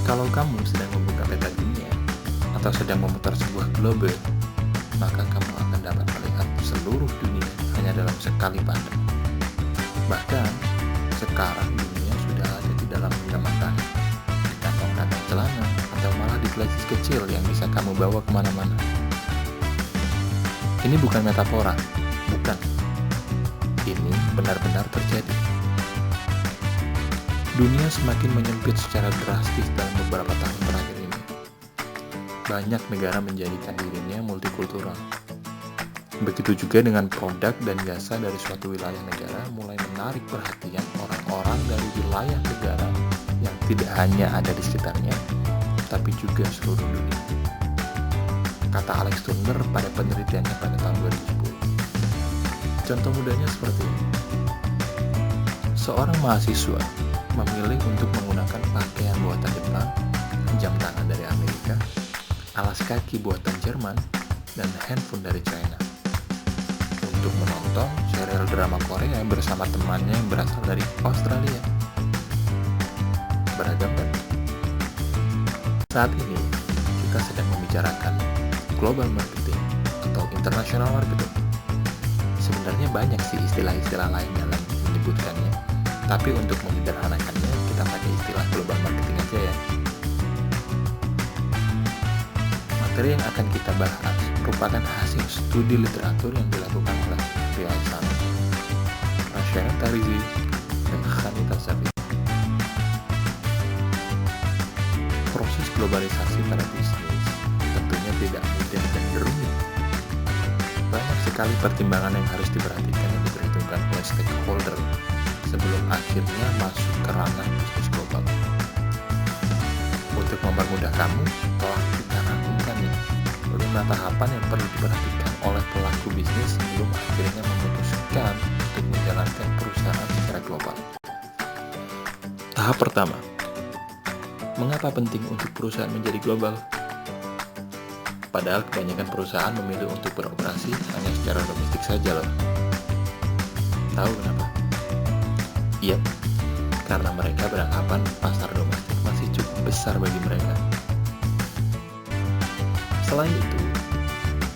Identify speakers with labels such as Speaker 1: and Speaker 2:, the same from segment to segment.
Speaker 1: Kalau kamu sedang membuka peta dunia atau sedang memutar sebuah globe, maka kamu akan dapat melihat seluruh dunia hanya dalam sekali pandang. Bahkan, sekarang dunia sudah ada di dalam genggaman, di kantong-kantong celana, atau malah di plastik kecil yang bisa kamu bawa kemana-mana. Ini bukan metafora, bukan. Ini benar-benar terjadi. Dunia semakin menyempit secara drastis dalam beberapa tahun terakhir ini. Banyak negara menjadikan dirinya multikultural. Begitu juga dengan produk dan jasa dari suatu wilayah negara mulai menarik perhatian orang-orang dari wilayah negara yang tidak hanya ada di sekitarnya, tapi juga seluruh dunia. Kata Alex Turner pada penelitiannya pada tahun 2010. Contoh mudahnya seperti ini. Seorang mahasiswa memilih untuk menggunakan pakaian buatan Jepang, jam tangan dari Amerika, alas kaki buatan Jerman, dan handphone dari China untuk menonton serial drama Korea bersama temannya yang berasal dari Australia. Beragam kan? Saat ini, kita sedang membicarakan global marketing atau international marketing. Sebenarnya banyak sih istilah-istilah lain dalam menyebutkannya, tapi untuk menyederhanakannya, kita pakai istilah global marketing aja ya. Materi yang akan kita bahas merupakan hasil studi literatur yang dilakukan oleh Rialsan, Rashida Tarizi, dan Khanita Safi. Proses globalisasi pada bisnis tentunya tidak mudah dan rumit. Banyak sekali pertimbangan yang harus diperhatikan dan diperhitungkan oleh stakeholder sebelum akhirnya masuk ke ranah bisnis global. Untuk mempermudah kamu, telah kita rangkumkan nih 5 tahapan yang perlu diperhatikan oleh pelaku bisnis sebelum akhirnya memutuskan untuk menjalankan perusahaan secara global. Tahap pertama, mengapa penting untuk perusahaan menjadi global? Padahal kebanyakan perusahaan memilih untuk beroperasi hanya secara domestik saja loh. Tahu kenapa? Iya, karena mereka beranggapan pasar domestik masih cukup besar bagi mereka. Selain itu,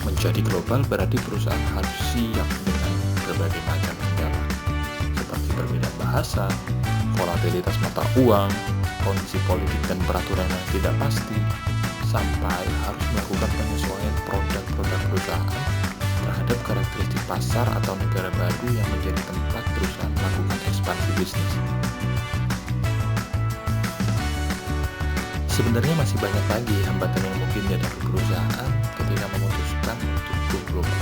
Speaker 1: menjadi global berarti perusahaan harus siap dengan berbagai macam kendala, seperti perbedaan bahasa, volatilitas mata uang, kondisi politik dan peraturan yang tidak pasti, sampai harus melakukan penyesuaian produk-produk perusahaan terhadap karakteristik pasar atau negara baru yang menjadi tempat perusahaan melakukan ekspansi bisnis. Sebenarnya masih banyak lagi hambatan yang mungkin dihadapi perusahaan ketika memutuskan untuk go global.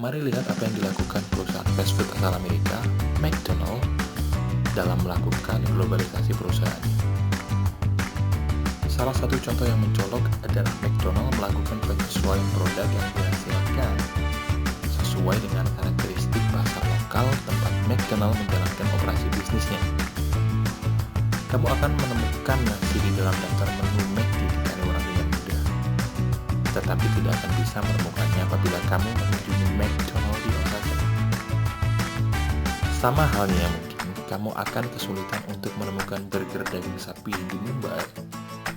Speaker 1: Mari lihat apa yang dilakukan perusahaan fast food asal Amerika, McDonald's, dalam melakukan globalisasi perusahaannya. Salah satu contoh yang mencolok adalah McDonald's melakukan penyesuaian produk yang dihasilkan sesuai dengan karakteristik pasar lokal tempat McDonald's menjalankan operasi bisnisnya. Kamu akan menemukan nasi di dalam daftar menu McD di Kalimantan dengan mudah, tetapi tidak akan bisa menemukannya apabila kamu mengunjungi McDonald's di Osaka. Sama halnya mungkin kamu akan kesulitan untuk menemukan burger daging sapi di Mumbai,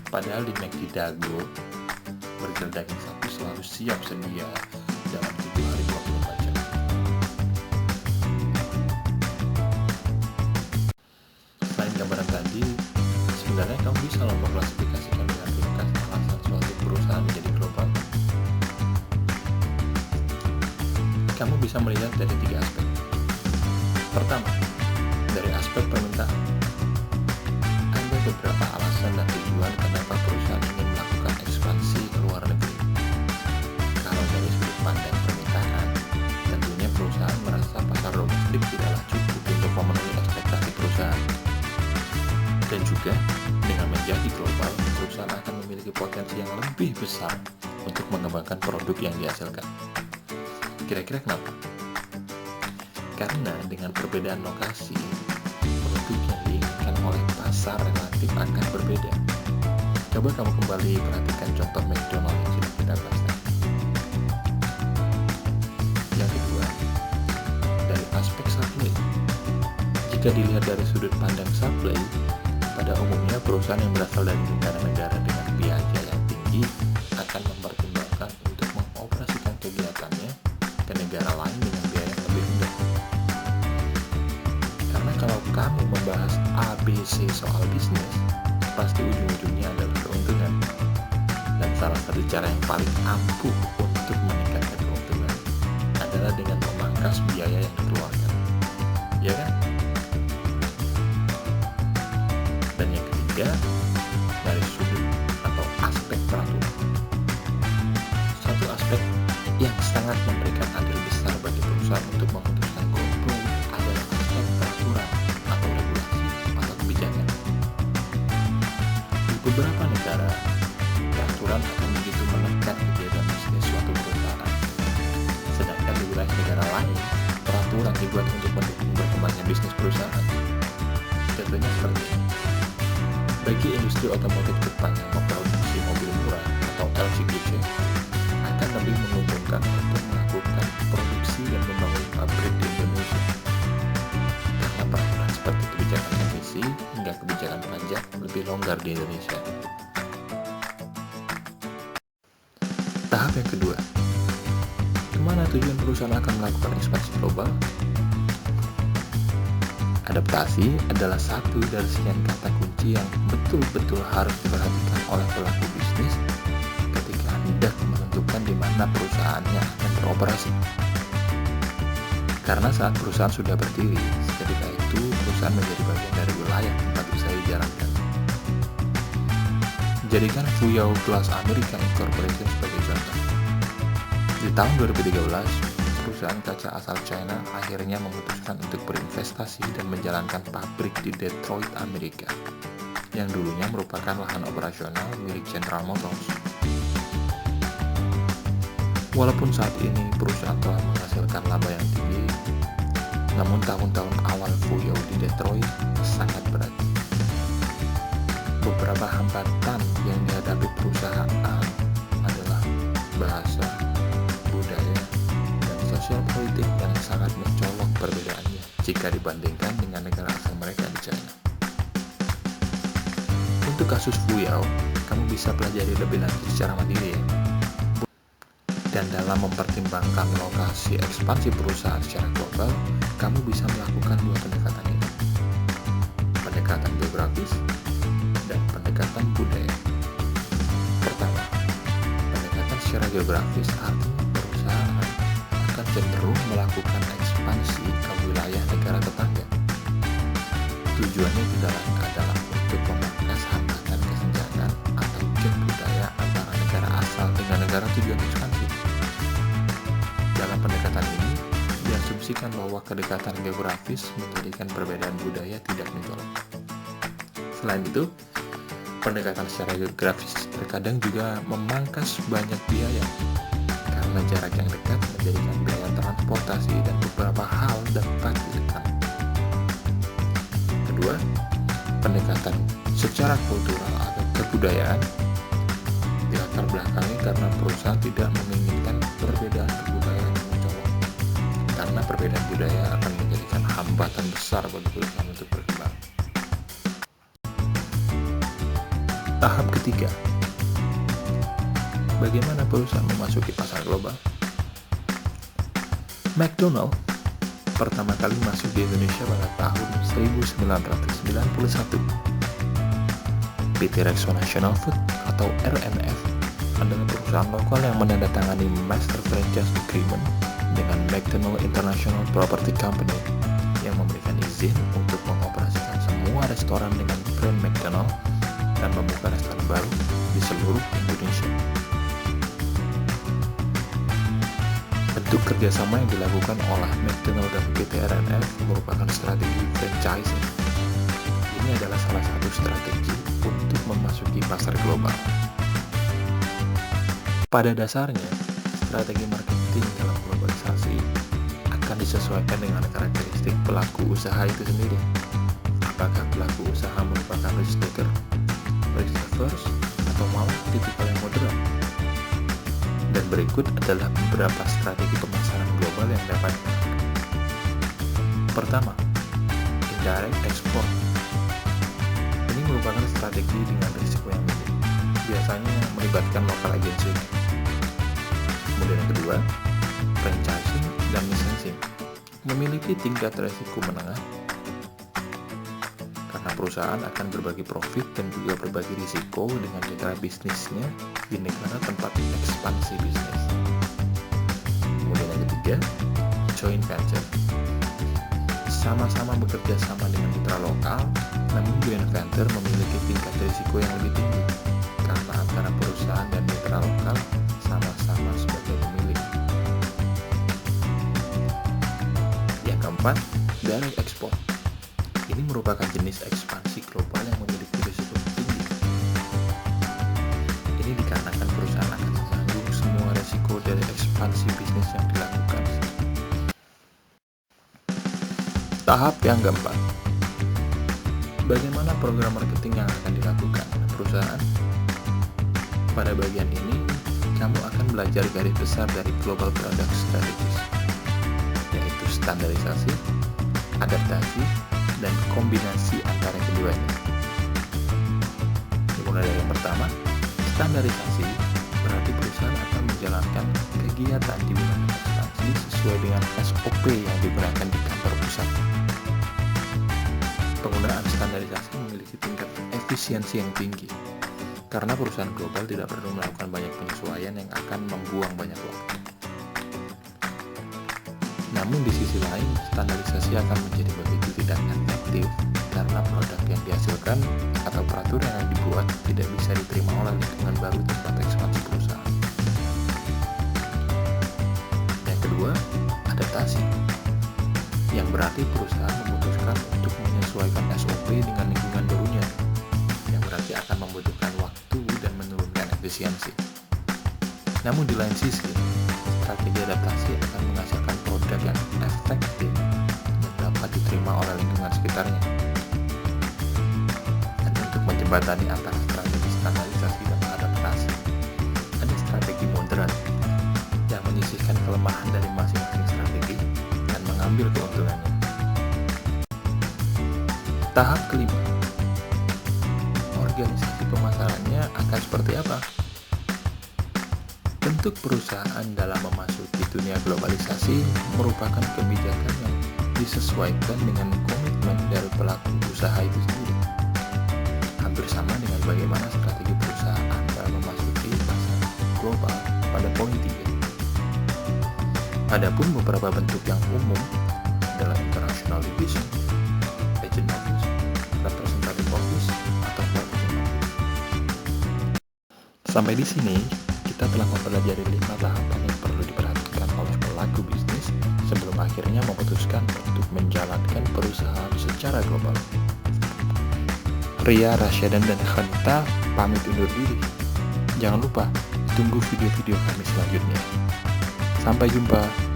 Speaker 1: padahal di McD Dago, burger daging sapi selalu siap sedia dalam 7 hari 24 jam. Selain gambaran tadi, sebenarnya kamu bisa loh mengklasifikasikan dengan ringkas alasan suatu perusahaan menjadi global. Kamu bisa melihat dari 3 aspek. Pertama, dari aspek permintaan. Ada beberapa alasan dan tujuan kenapa perusahaan ingin melakukan ekspansi ke luar negeri. Kalau dari sudut pandang permintaan, tentunya perusahaan merasa pasar domestik tidaklah cukup untuk memenuhi ekspektasi perusahaan. Dan juga, dengan menjadi global, perusahaan akan memiliki potensi yang lebih besar untuk mengembangkan produk yang dihasilkan. Kira-kira kenapa? Karena dengan perbedaan lokasi, produk yang diinginkan oleh pasar relatif akan berbeda. Coba kamu kembali perhatikan contoh McDonald's yang sudah kita bahas tadi. Yang kedua, dari aspek supply. Jika dilihat dari sudut pandang supply, pada umumnya perusahaan perusahaan yang berasal dari negara-negara dengan biaya yang tinggi akan mempertimbangkan untuk mengoperasikan kegiatannya ke negara lain dengan biaya yang lebih rendah. Karena kalau kamu membahas ABC soal bisnis, pasti ujung-ujungnya adalah keuntungan. Dan salah satu cara yang paling ampuh untuk meningkatkan keuntungan adalah dengan memangkas biaya yang dikeluarkan. Ya kan? Dan yang ketiga, dari sudut atau aspek peraturan. Satu aspek yang sangat memberikan andil besar bagi perusahaan untuk memutuskan kompromi adalah aspek peraturan atau regulasi atau kebijakan. Di beberapa negara, peraturan akan begitu menekan kegiatan bisnis suatu perusahaan. Sedangkan di wilayah negara lain, peraturan dibuat untuk mendukung berkembangnya bisnis perusahaan. Contohnya seperti ini. Bagi industri otomotif Jepang yang memproduksi mobil murah atau LCGC, akan lebih menguntungkan untuk melakukan produksi dan membangun pabrik di Indonesia. Karena peraturan seperti kebijakan emisi hingga kebijakan pajak lebih longgar di Indonesia. Tahap yang kedua, kemana tujuan perusahaan akan melakukan ekspansi global? Adaptasi adalah satu dari sekian kata kunci yang betul-betul harus diperhatikan oleh pelaku bisnis ketika hendak menentukan di mana perusahaannya akan beroperasi. Karena saat perusahaan sudah berdiri, seketika itu perusahaan menjadi bagian dari wilayah tempat usaha dijalankan. Jadikan Fuyao Glass America Incorporation sebagai contoh. Di tahun 2013, perusahaan kaca asal China akhirnya memutuskan untuk berinvestasi dan menjalankan pabrik di Detroit, Amerika, yang dulunya merupakan lahan operasional milik General Motors. Walaupun saat ini perusahaan telah menghasilkan laba yang tinggi, namun tahun-tahun awal Fuyao di Detroit sangat berat. Beberapa hambatan yang dihadapi perusahaan adalah bahasa, budaya, dan sosial politik yang sangat mencolok perbedaannya jika dibandingkan dengan negara asal mereka di China. Untuk kasus Fuyao, kamu bisa pelajari lebih lanjut secara mandiri ya. Dan dalam mempertimbangkan lokasi ekspansi perusahaan secara global, kamu bisa melakukan dua pendekatan ini. Pendekatan geografis dan pendekatan budaya. Pertama, pendekatan secara geografis artinya perusahaan akan cenderung melakukan ekspansi ke wilayah negara tetangga. Tujuannya tidak lain adalah untuk memangkas hambatan kesenjangan atau gap budaya antara negara asal dengan negara tujuan ekspansi. Dalam pendekatan ini, diasumsikan bahwa kedekatan geografis menjadikan perbedaan budaya tidak mencolok. Selain itu, pendekatan secara geografis terkadang juga memangkas banyak biaya, karena jarak yang dekat menjadikan biaya transportasi dan beberapa hal dapat ditekan. Kedua, pendekatan secara kultural atau kebudayaan dilatar belakangi karena perusahaan tidak menginginkan perbedaan kebudayaan yang mencolok, karena perbedaan budaya akan menjadikan hambatan besar bagi perusahaan untuk berkembang. Tahap ketiga, bagaimana perusahaan memasuki pasar global? McDonald pertama kali masuk di Indonesia pada tahun 1991. PT Rexona National Food atau RNF adalah perusahaan lokal yang menandatangani Master Franchise Agreement dengan McDonald International Property Company yang memberikan izin untuk mengoperasikan semua restoran dengan brand McDonald dan membuka restoran baru di seluruh Indonesia. Bentuk kerjasama yang dilakukan oleh McDonald dan PT RNF merupakan strategi franchising. Ini adalah salah satu strategi untuk memasuki pasar global. Pada dasarnya, strategi marketing dalam globalisasi akan disesuaikan dengan karakteristik pelaku usaha itu sendiri. Apakah pelaku usaha merupakan risk taker, risk averse, atau malah tipikal yang moderat? Dan berikut adalah beberapa strategi pemasaran global yang dapat dilakukan. Pertama, indirect export. Ini merupakan mengembangkan strategi dengan risiko yang minim. Biasanya melibatkan lokal agensi. Kemudian yang kedua, franchising dan licensing. Memiliki tingkat risiko menengah karena perusahaan akan berbagi profit dan juga berbagi risiko dengan mitra bisnisnya di negara tempat ekspansi bisnis. Kemudian yang ketiga, joint venture. Sama-sama bekerja sama dengan mitra lokal, namun joint venture memiliki tingkat risiko yang lebih tinggi karena antara perusahaan dan mitra lokal sama-sama sebagai pemilik. Yang keempat, direct export. Ini merupakan jenis ekspansi global yang memiliki risiko tinggi. Ini dikarenakan perusahaan akan menanggung semua risiko dari ekspansi bisnis yang dilakukan. Tahap yang keempat, bagaimana program marketing yang akan dilakukan perusahaan? Pada bagian ini, kamu akan belajar garis besar dari Global Product Strategies, yaitu standarisasi, adaptasi, dan kombinasi antara keduanya. Dimulai dari yang pertama, standarisasi berarti perusahaan akan menjalankan kegiatan di bidang ekspansi sesuai dengan SOP yang digunakan di kantor pusat. Penggunaan standarisasi memiliki tingkat efisiensi yang tinggi karena perusahaan global tidak perlu melakukan banyak penyesuaian yang akan membuang banyak waktu. Namun di sisi lain, standarisasi akan menjadi begitu tidak efektif karena produk yang dihasilkan atau peraturan yang dibuat tidak bisa diterima oleh lingkungan baru tempat ekspansi perusahaan. Yang kedua, adaptasi, yang berarti perusahaan memutuskan untuk menyesuaikan SOP dengan lingkungan barunya, yang berarti akan membutuhkan waktu dan menurunkan efisiensi. Namun di lain sisi, strategi adaptasi akan menghasilkan produk yang efektif dan dapat diterima oleh lingkungan sekitarnya. Dan untuk menjembatani antara strategi standarisasi dan adaptasi, ada strategi moderat yang menyisihkan kelemahan dari masing-masing strategi dan mengambil keuntungannya. Tahap kelima, organisasi pemasarannya akan seperti apa? Bentuk perusahaan dalam memasuki dunia globalisasi merupakan kebijakan yang disesuaikan dengan komitmen dari pelaku usaha itu sendiri. Hampir sama dengan bagaimana strategi perusahaan dalam memasuki pasar global pada poin 3. Adapun beberapa bentuk yang umum adalah international division, agent office, representative office, atau marketing office. Sampai di sini, kita telah mempelajari 5 tahapan yang perlu diperhatikan oleh pelaku bisnis sebelum akhirnya memutuskan untuk menjalankan perusahaan secara global. Ria, Rasyadan, dan Khanita pamit undur diri. Jangan lupa, tunggu video-video kami selanjutnya. Sampai jumpa.